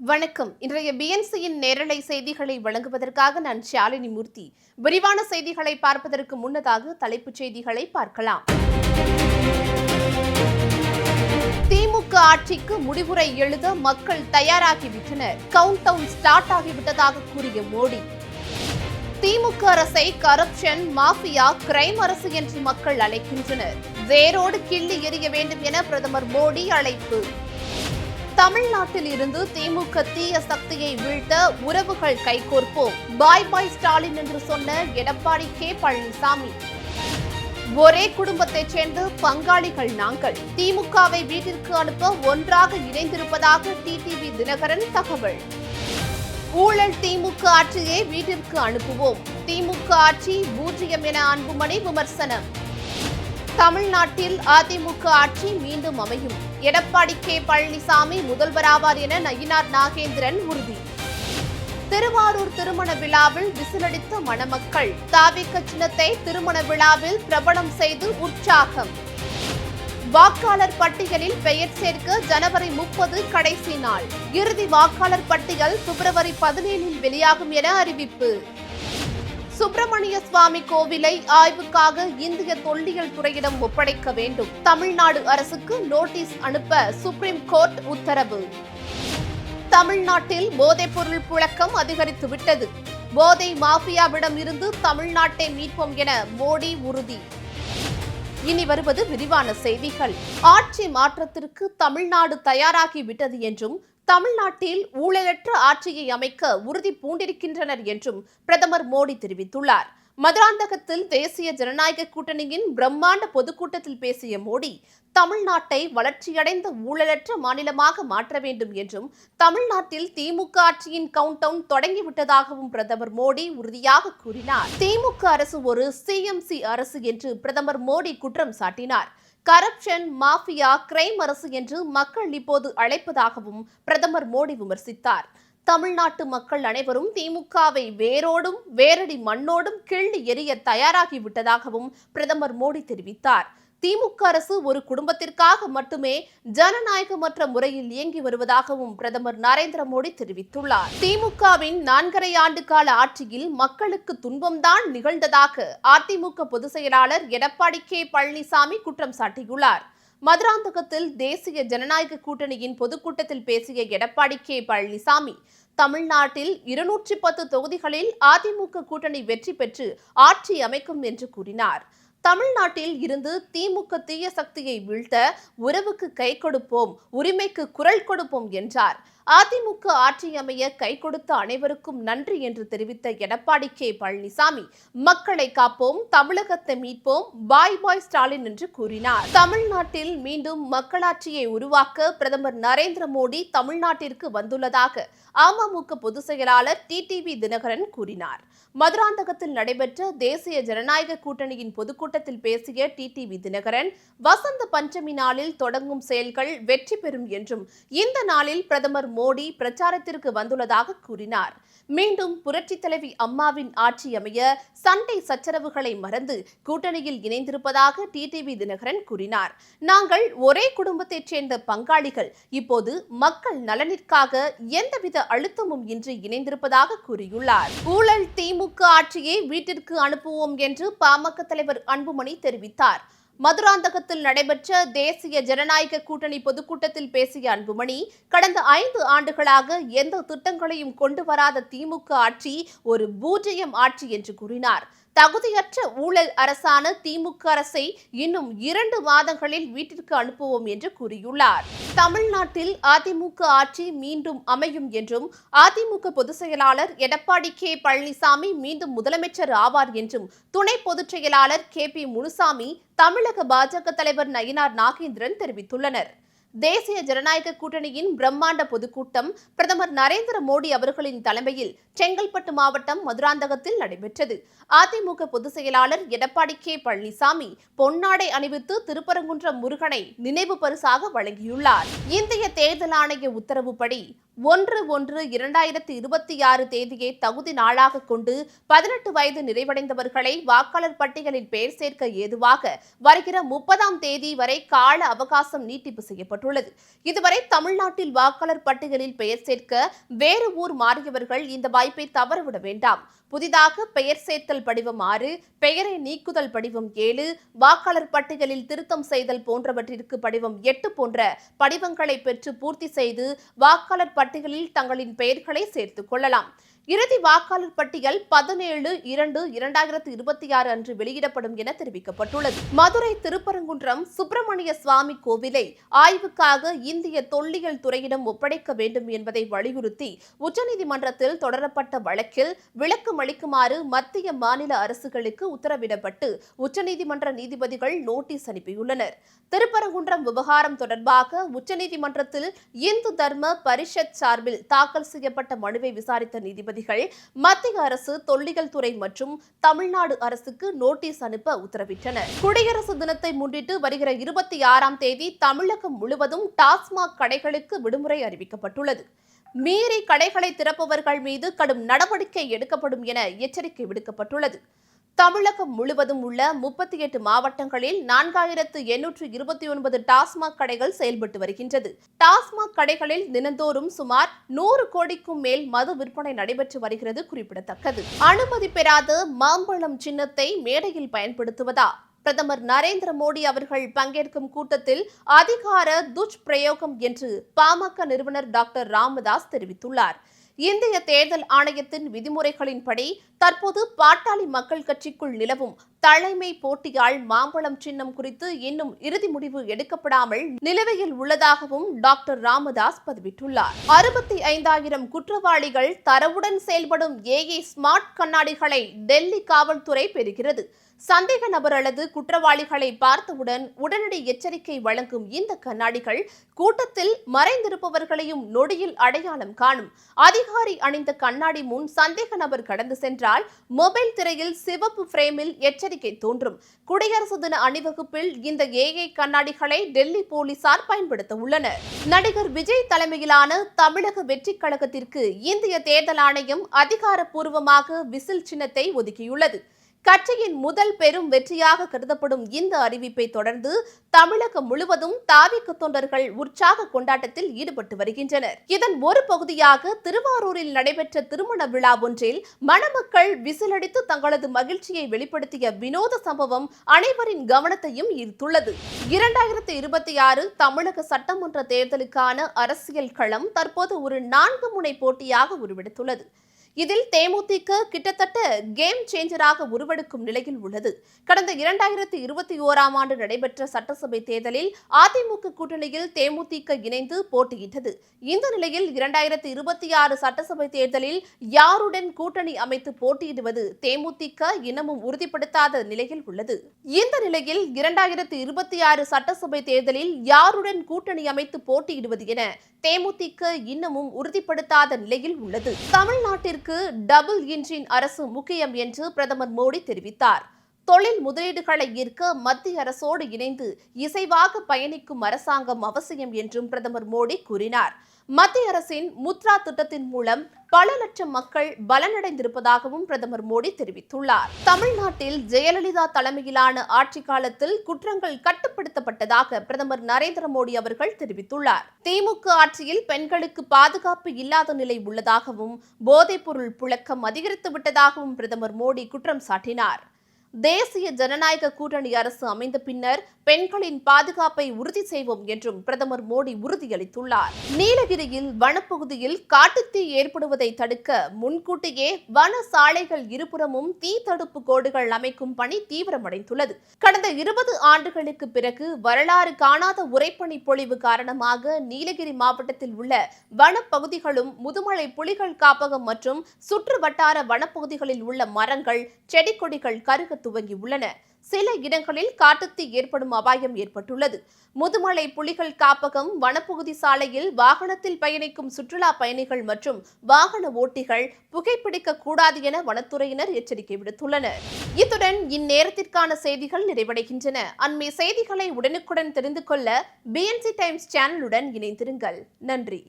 வணக்கம். இன்றைய பிஎன்சியின் நேரலை செய்திகளை வழங்குவதற்காக நான் ஷாலினி மூர்த்தி. விரிவான செய்திகளை பார்ப்பதற்கு முன்னதாக தலைப்புச் செய்திகளை பார்க்கலாம். திமுக ஆட்சிக்கு முடிவுரை எழுத மக்கள் தயாராகிவிட்டனர். கவுண்ட் டவுன் ஸ்டார்ட் ஆகிவிட்டதாக கூறிய மோடி. திமுக அரசை கரப்ஷன், மாஃபியா, கிரைம் அரசு என்று மக்கள் அழைக்கின்றனர். வேரோடு கிள்ளி எறிய வேண்டும் என பிரதமர் மோடி அழைப்பு. தமிழ்நாட்டில் இருந்து திமுக தீய சக்தியை வீழ்த்த உறவுகள் கைகோர்ப்போம். பாய் பாய் ஸ்டாலின் என்று சொன்ன எடப்பாடி கே பழனிசாமி. ஒரே குடும்பத்தைச் சேர்ந்த பங்காளிகள் நாங்கள். திமுகவை வீட்டிற்கு அனுப்ப ஒன்றாக இணைந்திருப்பதாக டிடிவி தினகரன் தகவல். ஊழல் திமுக ஆட்சியை வீட்டிற்கு அனுப்புவோம். திமுக ஆட்சி பூஜ்ஜியம் என அன்புமணி விமர்சனம். தமிழ்நாட்டில் அதிமுக ஆட்சி மீண்டும் அமையும். எடப்பாடி கே பழனிசாமி முதல்வராவார் என நயினார் நாகேந்திரன் உறுதி. திருவாரூர் திருமண விழாவில் விசிலடித்த மணமக்கள். தாவிக சின்னத்தை திருமண விழாவில் பிரபலம் செய்து உற்சாகம். வாக்காளர் பட்டியலில் பெயர் சேர்க்க ஜனவரி 30 கடைசி நாள். இறுதி வாக்காளர் பட்டியல் பிப்ரவரி 17 வெளியாகும் என அறிவிப்பு. சுப்பிரமணிய சுவாமி கோவிலை ஆய்வுக்காக இந்திய தொல்லியல் துறையிடம் ஒப்படைக்க வேண்டும். தமிழ்நாடு அரசுக்கு நோட்டீஸ் அனுப்ப சுப்ரீம் கோர்ட் உத்தரவு. தமிழ்நாட்டில் போதைப்பொருள் புழக்கம் அதிகரித்துவிட்டது. போதை மாஃபியாவிடம் இருந்து தமிழ்நாட்டை மீட்போம் என மோடி உறுதி. இனி வருவது விரிவான செய்திகள். ஆட்சி மாற்றத்திற்கு தமிழ்நாடு தயாராகிவிட்டது என்றும் தமிழ்நாட்டில் ஊழலற்ற ஆட்சியை அமைக்க உறுதி பூண்டிருக்கின்றனர் என்றும் பிரதமர் மோடி தெரிவித்துள்ளார். மதுராந்தகத்தில் தேசிய ஜனநாயக கூட்டணியின் பிரம்மாண்ட பொதுக்கூட்டத்தில் பேசிய மோடி, தமிழ்நாட்டை வளர்ச்சியடைந்த ஊழலற்ற மாநிலமாக மாற்ற வேண்டும் என்றும் தமிழ்நாட்டில் திமுக ஆட்சியின் கவுண்ட் டவுன் தொடங்கிவிட்டதாகவும் பிரதமர் மோடி உறுதியாக கூறினார். திமுக அரசு ஒரு சிஎம்சி அரசு என்று பிரதமர் மோடி குற்றம் சாட்டினார். கரப்ஷன், மாஃபியா, கிரைம் அரசு என்று மக்கள் இப்போது அழைப்பதாகவும் பிரதமர் மோடி விமர்சித்தார். தமிழ்நாட்டு மக்கள் அனைவரும் திமுகவை வேரோடும் வேரடி மண்ணோடும் கிள்ளி எறிய தயாராகிவிட்டதாகவும் பிரதமர் மோடி தெரிவித்தார். திமுக அரசு ஒரு குடும்பத்திற்காக மட்டுமே ஜனநாயகமற்ற முறையில் இயங்கி வருவதாகவும் பிரதமர் நரேந்திர மோடி தெரிவித்துள்ளார். திமுகவின் 4.5 ஆண்டு கால ஆட்சியில் மக்களுக்கு துன்பம்தான் நிகழ்ந்ததாக அதிமுக பொதுச் செயலாளர் எடப்பாடி கே பழனிசாமி குற்றம் சாட்டியுள்ளார். மதுராந்தகத்தில் தேசிய ஜனநாயக கூட்டணியின் பொதுக்கூட்டத்தில் பேசிய எடப்பாடி கே பழனிசாமி, தமிழ்நாட்டில் 210 தொகுதிகளில் அதிமுக கூட்டணி வெற்றி பெற்று ஆட்சி அமைக்கும் என்று கூறினார். தமிழ்நாட்டில் இருந்து திமுக தீய சக்தியை வீழ்த்த உறவுக்கு கை கொடுப்போம், உரிமைக்கு குரல் கொடுப்போம் என்றார். அதிமுக ஆட்சி அமைய கை கொடுத்த அனைவருக்கும் நன்றி என்று தெரிவித்த எடப்பாடி கே பழனிசாமி, மக்களை காப்போம், தமிழகத்தை மீட்போம், பாய் பாய் ஸ்டாலின் என்று கூறினார். தமிழ்நாட்டில் மீண்டும் மக்களாட்சியை உருவாக்க பிரதமர் நரேந்திர மோடி தமிழ்நாட்டிற்கு வந்துள்ளதாக அமமுக பொதுச் செயலாளர் டிடிவி தினகரன் கூறினார். மதுராந்தகத்தில் நடைபெற்ற தேசிய ஜனநாயக கூட்டணியின் பொதுக்கூட்டத்தில் பேசிய டிடிவி தினகரன், வசந்த பஞ்சமி நாளில் தொடங்கும் செயல்கள் வெற்றி பெறும் என்றும் இந்த நாளில் பிரதமர் மோடி பிரச்சாரத்திற்கு வந்துள்ளதாக கூறினார். மீண்டும் புரட்சி தலைவி அம்மாவின் ஆட்சி அமைய சண்டை சச்சரவுகளை மறந்து கூட்டணியில் இணைந்திருப்பதாக டிடிவி தினகரன் கூறினார். நாங்கள் ஒரே குடும்பத்தைச் சேர்ந்த பங்காளிகள். இப்போது மக்கள் நலனிற்காக எந்தவித அழுத்தமும் இன்றி இணைந்திருப்பதாக கூறியுள்ளார். ஊழல் திமுக ஆட்சியை வீட்டிற்கு அனுப்புவோம் என்று பாமக தலைவர் அன்புமணி தெரிவித்தார். மதுராந்தகத்தில் நடைபெற்ற தேசிய ஜனநாயக கூட்டணி பொதுக்கூட்டத்தில் பேசிய அன்புமணி, கடந்த 5 ஆண்டுகளாக எந்த திட்டங்களையும் கொண்டு வராத திமுக ஆட்சி ஒரு பூஜ்ஜியம் ஆட்சி என்று கூறினார். தகுதியற்ற ஊழல் அரசான திமுக அரசை இன்னும் 2 மாதங்களில் வீட்டிற்கு அனுப்புவோம் என்று கூறியுள்ளார். தமிழ்நாட்டில் அதிமுக ஆட்சி மீண்டும் அமையும் என்றும் அதிமுக பொதுச் செயலாளர் எடப்பாடி கே பழனிசாமி மீண்டும் முதலமைச்சர் ஆவார் என்றும் துணை பொதுச் செயலாளர் KP முனுசாமி, தமிழக பாஜக தலைவர் நயினார் நாகேந்திரன் தெரிவித்துள்ளனர். தேசிய ஜனநாயக கூட்டணியின் பிரம்மாண்ட பொதுக்கூட்டம் பிரதமர் நரேந்திர மோடி அவர்களின் தலைமையில் செங்கல்பட்டு மாவட்டம் மதுராந்தகத்தில் நடைபெற்றது. அதிமுக பொதுச் செயலாளர் எடப்பாடி கே பழனிசாமி பொன்னாடை அணிவித்து திருப்பரங்குன்றம் முருகனை நினைவு பரிசாக வழங்கியுள்ளார். இந்திய தேர்தல் ஆணைய உத்தரவுப்படி 1/1/2026 தேதியை தகுதி நாளாக கொண்டு 18 வயது நிறைவடைந்தவர்களை வாக்காளர் பட்டியலில் பெயர் சேர்க்க ஏதுவாக வருகிற 30ஆம் தேதி வரை கால அவகாசம் நீட்டிப்பு செய்யப்பட்டுள்ளது. இதுவரை தமிழ்நாட்டில் வாக்காளர் பட்டியலில் பெயர் சேர்க்க வேறு ஊர் மாறியவர்கள் இந்த வாய்ப்பை தவறவிட வேண்டாம். புதிதாக பெயர் சேர்த்தல் படிவம் 6, பெயரை நீக்குதல் படிவம் 7, வாக்காளர் பட்டியலில் திருத்தம் செய்தல் போன்றவற்றிற்கு படிவம் 8 போன்ற படிவங்களை பெற்று பூர்த்தி செய்து வாக்காளர் பட்டியலில் தங்களின் பெயர்களை சேர்த்துக் கொள்ளலாம். இறுதி வாக்காளர் பட்டியல் 17/2/2026 அன்று வெளியிடப்படும் என தெரிவிக்கப்பட்டுள்ளது. மதுரை திருப்பரங்குன்றம் சுப்பிரமணிய சுவாமி கோவிலை ஆய்வுக்காக இந்திய தொல்லியல் துறையிடம் ஒப்படைக்க வேண்டும் என்பதை வலியுறுத்தி உச்சநீதிமன்றத்தில் தொடரப்பட்ட வழக்கில் விளக்கம் அளிக்குமாறு மத்திய மாநில அரசுகளுக்கு உத்தரவிடப்பட்டு உச்சநீதிமன்ற நீதிபதிகள் நோட்டீஸ் அனுப்பியுள்ளனர். திருப்பரங்குன்றம் விவகாரம் தொடர்பாக உச்சநீதிமன்றத்தில் இந்து தர்ம பரிஷத் சார்பில் தாக்கல் செய்யப்பட்ட மனுவை விசாரித்த நீதிபதிகள் மத்திய அரசு, தொல்லியல் துறை மற்றும் தமிழ்நாடு அரசுக்கு நோட்டீஸ் அனுப்ப உத்தரவிட்டனர். குடியரசு தினத்தை முன்னிட்டு வருகிற 26ஆம் தேதி தமிழகம் முழுவதும் டாஸ்மாக் கடைகளுக்கு விடுமுறை அறிவிக்கப்பட்டுள்ளது. மீறி கடைகளை திறப்பவர்கள் மீது கடும் நடவடிக்கை எடுக்கப்படும் என எச்சரிக்கை விடுக்கப்பட்டுள்ளது. தமிழகம் முழுவதும் உள்ள 38 மாவட்டங்களில் 4829 டாஸ்மாக் கடைகள் செயல்பட்டு வருகின்றது. டாஸ்மாக் கடைகளில் தினந்தோறும் சுமார் 100 கோடிக்கும் மேல் மது விற்பனை நடைபெற்று வருகிறது குறிப்பிடத்தக்கது. அனுமதி பெறாத மாம்பழம் சின்னத்தை மேடையில் பயன்படுத்துவதா? பிரதமர் நரேந்திர மோடி அவர்கள் பங்கேற்கும் கூட்டத்தில் அதிகார துஷ்பிரயோகம் என்று பாமக நிறுவனர் டாக்டர் ராமதாஸ் தெரிவித்துள்ளார். இந்திய தேர்தல் ஆணையத்தின் விதிமுறைகளின்படி தற்போது பாட்டாளி மக்கள் கட்சிக்குள் நிலவும் தலைமை போட்டியால் மாம்பழம் சின்னம் குறித்து இன்னும் இறுதி முடிவு எடுக்கப்படாமல் நிலுவையில் உள்ளதாகவும் டாக்டர் ராமதாஸ் பதிவிட்டுள்ளார். 65,000 குற்றவாளிகள் தரவுடன் செயல்படும் AI ஸ்மார்ட் கண்ணாடிகளை டெல்லி காவல்துறை பெறுகிறது. சந்தேக நபர் அல்லது குற்றவாளிகளை பார்த்தவுடன் உடனடி எச்சரிக்கை வழங்கும் இந்த கண்ணாடிகள் கூட்டத்தில் மறைந்திருப்பவர்களையும் நொடியில் அடையாளம் காணும். அதிகாரி அணிந்த கண்ணாடி முன் சந்தேக நபர் கடந்து சென்றால் மொபைல் திரையில் சிவப்பு பிரேமில் எச்சரிக்கை தோன்றும். குடியரசு தின அணிவகுப்பில் இந்த AI கண்ணாடிகளை டெல்லி போலீசார் பயன்படுத்த உள்ளனர். நடிகர் விஜய் தலைமையிலான தமிழக வெற்றி கழகத்திற்கு இந்திய தேர்தல் ஆணையம் அதிகாரப்பூர்வமாக விசில் சின்னத்தை ஒதுக்கியுள்ளது. கட்சியின் முதல் பெரும் வெற்றியாக கருதப்படும் இந்த அறிவிப்பை தொடர்ந்து தமிழகம் முழுவதும் தாவிக தொண்டர்கள் உற்சாக கொண்டாட்டத்தில் ஈடுபட்டு வருகின்றனர். இதன் ஒரு பகுதியாக திருவாரூரில் நடைபெற்ற திருமண விழா ஒன்றில் மணமக்கள் விசிலடித்து தங்களது மகிழ்ச்சியை வெளிப்படுத்திய வினோத சம்பவம் அனைவரின் கவனத்தையும் ஈர்த்துள்ளது. 2026 தமிழக சட்டமன்ற தேர்தலுக்கான அரசியல் களம் தற்போது ஒரு 4 முனை போட்டியாக உருவெடுத்துள்ளது. இதில் தேமுதிக கிட்டத்தட்ட கேம் சேஞ்சராக உருவெடுக்கும் நிலையில் உள்ளது. கடந்த 2021ஆம் ஆண்டு நடைபெற்ற சட்டசபை தேர்தலில் அதிமுக கூட்டணியில் தேமுதிக இணைந்து போட்டியிட்டது. இந்த நிலையில் 2026 சட்டசபை தேர்தலில் யாருடன் கூட்டணி அமைத்து போட்டியிடுவது தேமுதிக இன்னமும் உறுதிப்படுத்தாத நிலையில் உள்ளது. இந்த நிலையில் 2026 சட்டசபை தேர்தலில் யாருடன் கூட்டணி அமைத்து போட்டியிடுவது என தேமுதிக இன்னமும் உறுதிப்படுத்தாத நிலையில் உள்ளது. தமிழ்நாட்டிற்கு டபுள் இன்ஜின் அரசு முக்கியம் என்று பிரதமர் மோடி தெரிவித்தார். தொழில் முதலீடுகளை ஈர்க்க மத்திய அரசோடு இணைந்து இசைவாக பயணிக்கும் அரசாங்கம் அவசியம் என்றும் பிரதமர் மோடி கூறினார். மத்திய அரசின் முத்ரா திட்டத்தின் மூலம் பல லட்சம் மக்கள் பலனடைந்திருப்பதாகவும் பிரதமர் மோடி தெரிவித்துள்ளார். தமிழ்நாட்டில் ஜெயலலிதா தலைமையிலான ஆட்சி காலத்தில் குற்றங்கள் கட்டுப்படுத்தப்பட்டதாக பிரதமர் நரேந்திர மோடி அவர்கள் தெரிவித்துள்ளார். திமுக ஆட்சியில் பெண்களுக்கு பாதுகாப்பு இல்லாத நிலை உள்ளதாகவும் போதைப்பொருள் புழக்கம் அதிகரித்து விட்டதாகவும் பிரதமர் மோடி குற்றம் சாட்டினார். தேசிய ஜனநாயக கூட்டணி அரசு அமைந்த பின்னர் பெண்களின் பாதுகாப்பை உறுதி செய்வோம் என்றும் பிரதமர் மோடி உறுதியளித்துள்ளார். நீலகிரியில் வனப்பகுதியில் காட்டுத்தீ ஏற்படுவதை தடுக்க முன்கூட்டியே வன சாலைகள் இருபுறமும் தீ தடுப்பு கோடுகள் அமைக்கும் பணி தீவிரமடைந்துள்ளது. கடந்த 20 ஆண்டுகளுக்கு பிறகு வரலாறு காணாத உரைப்பனி பொழிவு காரணமாக நீலகிரி மாவட்டத்தில் உள்ள வனப்பகுதிகளும் முதுமலை புலிகள் காப்பகம் மற்றும் சுற்று வட்டார வனப்பகுதிகளில் உள்ள மரங்கள், செடி கொடிகள் கருக துவங்கியுள்ளன. சில இடங்களில் காட்டுத்தீ ஏற்படும் அபாயம் ஏற்பட்டுள்ளது. முதுமலை புலிகள் காப்பகம் வனப்பகுதி சாலையில் வாகனத்தில் பயணிக்கும் சுற்றுலா பயணிகள் மற்றும் வாகன ஓட்டிகள் புகைப்பிடிக்க கூடாது என வனத்துறையினர் எச்சரிக்கை விடுத்துள்ளனர். இத்துடன் இந்நேரத்திற்கான செய்திகள் நிறைவடைகின்றன. அண்மை செய்திகளை உடனுக்குடன் தெரிந்து கொள்ள BNC டைம்ஸ் சேனலுடன் இணைந்திருங்கள். நன்றி.